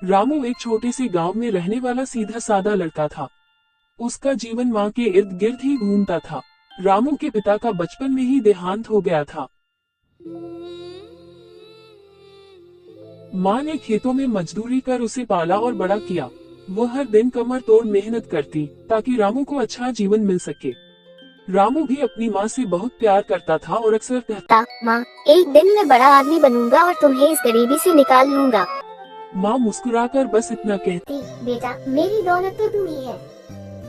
रामू एक छोटे से गांव में रहने वाला सीधा सादा लड़का था। उसका जीवन माँ के इर्द गिर्द ही घूमता था। रामू के पिता का बचपन में ही देहांत हो गया था। माँ ने खेतों में मजदूरी कर उसे पाला और बड़ा किया। वो हर दिन कमर तोड़ मेहनत करती ताकि रामू को अच्छा जीवन मिल सके। रामू भी अपनी माँ से बहुत प्यार करता था और अक्सर कहता, माँ, एक दिन मैं बड़ा आदमी बनूंगा और तुम्हें इस गरीबी से निकाल लूंगा। माँ मुस्कुराकर बस इतना कहती, बेटा, मेरी दौलत तो तू ही है,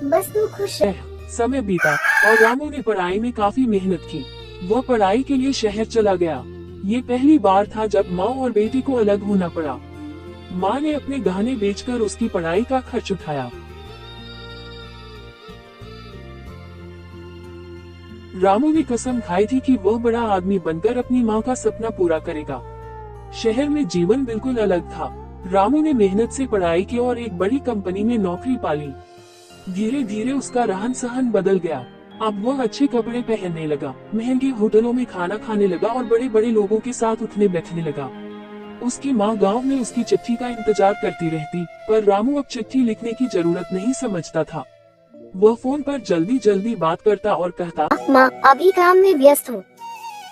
बस तू खुश रह। समय बीता और रामू ने पढ़ाई में काफी मेहनत की। वो पढ़ाई के लिए शहर चला गया। ये पहली बार था जब माँ और बेटी को अलग होना पड़ा। माँ ने अपने गहने बेचकर उसकी पढ़ाई का खर्च उठाया। रामू ने कसम खाई थी कि वो बड़ा आदमी बनकर अपनी माँ का सपना पूरा करेगा। शहर में जीवन बिल्कुल अलग था। रामू ने मेहनत से पढ़ाई की और एक बड़ी कंपनी में नौकरी पाली। धीरे धीरे उसका रहन सहन बदल गया। अब वो अच्छे कपड़े पहनने लगा, महंगे होटलों में खाना खाने लगा और बड़े बड़े लोगों के साथ उठने बैठने लगा। उसकी माँ गांव में उसकी चिट्ठी का इंतजार करती रहती, पर रामू अब चिट्ठी लिखने की जरूरत नहीं समझता था। वो फोन पर जल्दी जल्दी बात करता और कहता, माँ, अभी काम में व्यस्त हूँ,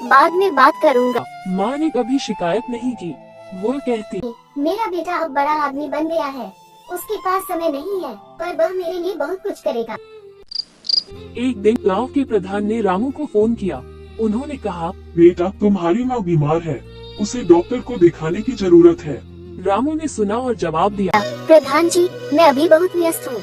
बाद में बात करूँगा। माँ ने कभी शिकायत नहीं की। वो कहती, मेरा बेटा अब बड़ा आदमी बन गया है, उसके पास समय नहीं है, पर वह मेरे लिए बहुत कुछ करेगा। एक दिन गांव के प्रधान ने रामू को फोन किया। उन्होंने कहा, बेटा, तुम्हारी माँ बीमार है, उसे डॉक्टर को दिखाने की जरूरत है। रामू ने सुना और जवाब दिया, प्रधान जी, मैं अभी बहुत व्यस्त हूँ,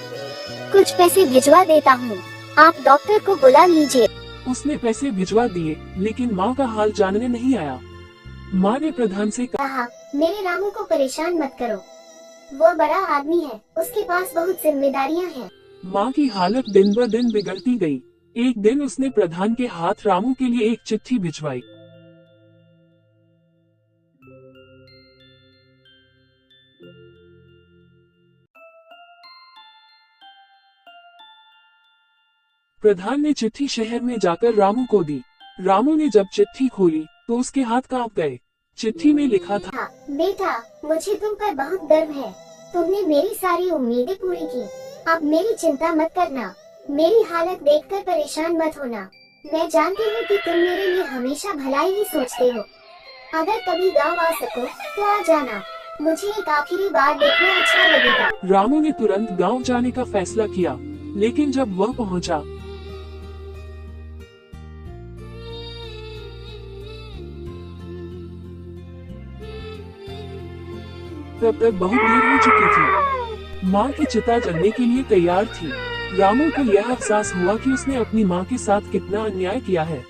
कुछ पैसे भिजवा देता हूँ, आप डॉक्टर को बुला लीजिए। उसने पैसे भिजवा दिए, लेकिन माँ का हाल जानने नहीं आया। माँ ने प्रधान से कहा, मेरे रामू को परेशान मत करो, वो बड़ा आदमी है, उसके पास बहुत जिम्मेदारियाँ हैं। माँ की हालत दिन ब दिन बिगड़ती गई। एक दिन उसने प्रधान के हाथ रामू के लिए एक चिट्ठी भिजवाई। प्रधान ने चिट्ठी शहर में जाकर रामू को दी। रामू ने जब चिट्ठी खोली तो उसके हाथ कांप गए। चिट्ठी में लिखा था, बेटा, मुझे तुम पर बहुत गर्व है, तुमने मेरी सारी उम्मीदें पूरी की। अब मेरी चिंता मत करना, मेरी हालत देखकर परेशान मत होना। मैं जानती हूँ कि तुम मेरे लिए हमेशा भलाई ही सोचते हो। अगर कभी गांव आ सको तो आ जाना, मुझे एक आखिरी बार देखना अच्छा लगेगा। रामू ने तुरंत गांव जाने का फैसला किया, लेकिन जब वह पहुंचा तब तक बहुत देर हो चुकी थी। माँ की चिता जलने के लिए तैयार थी। रामू को यह एहसास हुआ कि उसने अपनी माँ के साथ कितना अन्याय किया है।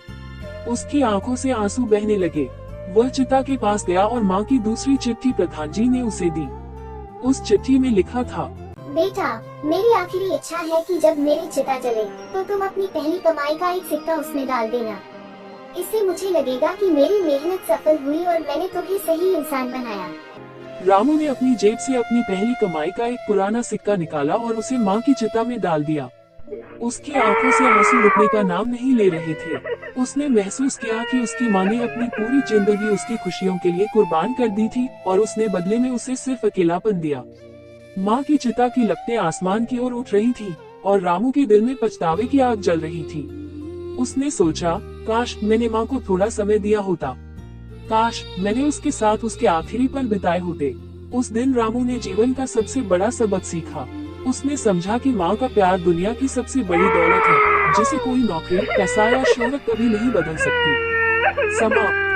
उसकी आंखों से आंसू बहने लगे। वह चिता के पास गया और माँ की दूसरी चिट्ठी प्रधान जी ने उसे दी। उस चिट्ठी में लिखा था, बेटा, मेरी आखिरी इच्छा है कि जब मेरी चिता जले तो तुम अपनी पहली कमाई का एक सिक्का उसमें डाल देना। इससे मुझे लगेगा कि मेरी मेहनत सफल हुई और मैंने तुम्हें सही इंसान बनाया। रामू ने अपनी जेब से अपनी पहली कमाई का एक पुराना सिक्का निकाला और उसे माँ की चिता में डाल दिया। उसकी आंखों से आंसू रुकने का नाम नहीं ले रहे थे। उसने महसूस किया कि उसकी माँ ने अपनी पूरी जिंदगी उसकी खुशियों के लिए कुर्बान कर दी थी और उसने बदले में उसे सिर्फ अकेलापन दिया। माँ की चिता की लपटें आसमान की ओर उठ रही थी और रामू के दिल में पछतावे की आग जल रही थी। उसने सोचा, काश मैंने माँ को थोड़ा समय दिया होता, काश मैंने उसके साथ उसके आखिरी पल बिताए होते। उस दिन रामू ने जीवन का सबसे बड़ा सबक सीखा। उसने समझा कि माँ का प्यार दुनिया की सबसे बड़ी दौलत है, जिसे कोई नौकरी, पैसा या शोहरत कभी नहीं बदल सकती। समाप्त।